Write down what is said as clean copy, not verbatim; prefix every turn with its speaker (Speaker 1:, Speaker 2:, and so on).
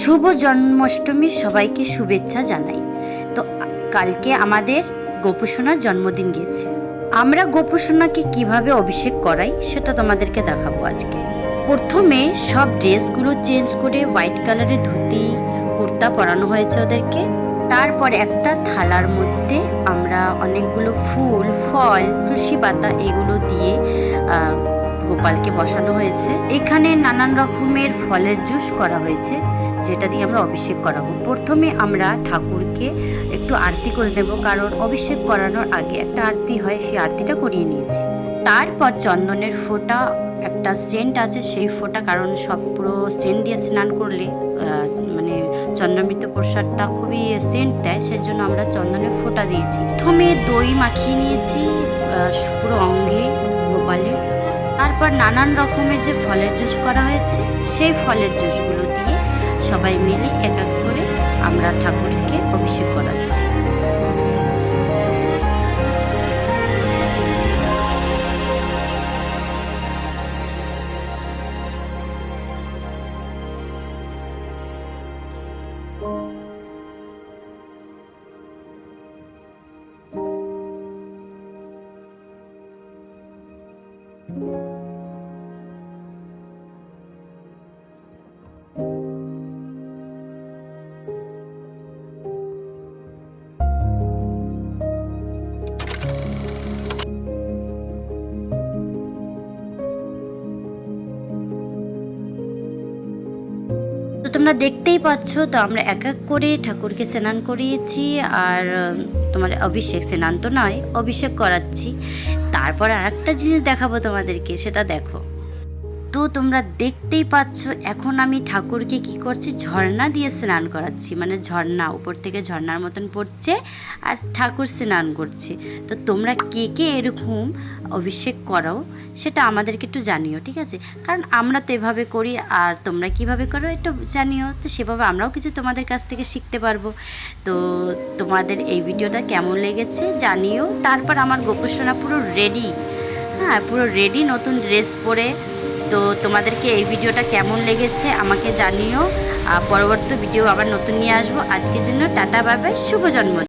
Speaker 1: শুভ জন্মাষ্টমীর সবাইকে শুভেচ্ছা জানাই। তো কালকে আমাদের গোপুসোনার জন্মদিন গেছে। আমরা গোপুসোনাকে কিভাবে অভিষেক করাই সেটা তোমাদেরকে দেখাবো আজকে। প্রথমে সব ড্রেসগুলো চেঞ্জ করে হোয়াইট কালারের ধুতি কুর্তা পরানো হয়েছে ওদেরকে। তারপর একটা থালার মধ্যে আমরা অনেকগুলো ফুল ফল তুলসী পাতা এগুলো দিয়ে গোপালকে বসানো হয়েছে। এখানে নানান রকমের ফলের জুস করা হয়েছে যেটা দিয়ে আমরা অভিষেক করাবো। প্রথমে আমরা ঠাকুরকে একটু আরতি করে নেব, কারণ অভিষেক করানোর আগে একটা আরতি হয়, সেই আরতিটা করিয়ে নিয়েছি। তারপর চন্দনের ফোঁটা, একটা সেন্ট আছে সেই ফোঁটা, কারণ সব পুরো সেন্ট দিয়ে স্নান করলে মানে চন্দ্রামৃত প্রসাদটা খুবই সেন্ট দেয়, সেই জন্য আমরা চন্দনের ফোঁটা দিয়েছি। প্রথমে দই মাখিয়ে নিয়েছি পুরো অঙ্গে গোপালের। তারপর নানান রকমের যে ফলের জুস করা হয়েছে সেই ফলের জুসগুলো দিয়ে সবাই মিলে এক এক করে আমরা ঠাকুরকে অভিষেক করাচ্ছি। তো তোমরা দেখতেই পাচ্ছ, তো আমরা এক এক করে ঠাকুরকে স্নান করিয়েছি আর তোমার অভিষেক, স্নান তো নয়, অভিষেক করাচ্ছি। তারপর আর একটা জিনিস দেখাবো তোমাদেরকে, সেটা দেখো। তো তোমরা দেখতেই পাচ্ছ এখন আমি ঠাকুরকে কি করছি, ঝর্ণা দিয়ে স্নান করাচ্ছি। মানে ঝর্ণা উপর থেকে ঝর্ণার মতন পড়ছে আর ঠাকুর স্নান করছে। তো তোমরা কে কে এরকম অভিষেক করাও সেটা আমাদেরকে একটু জানিও, ঠিক আছে? কারণ আমরা তো এভাবে করি, আর তোমরা কিভাবে করো একটু জানিও, তো সেভাবে আমরাও কিছু তোমাদের কাছ থেকে শিখতে পারবো। তো তোমাদের এই ভিডিওটা কেমন লেগেছে জানিও। তারপর আমার গোপুসোনা পুরো রেডি, হ্যাঁ পুরো রেডি, নতুন ড্রেস পরে। তো তোমাদেরকে এই ভিডিওটা কেমন লেগেছে আমাকে জানিও। পরবর্তী ভিডিও আবার নতুন নিয়ে আসবো। আজকের জন্য টাটা, বাই বাই, শুভ জন্মদিন।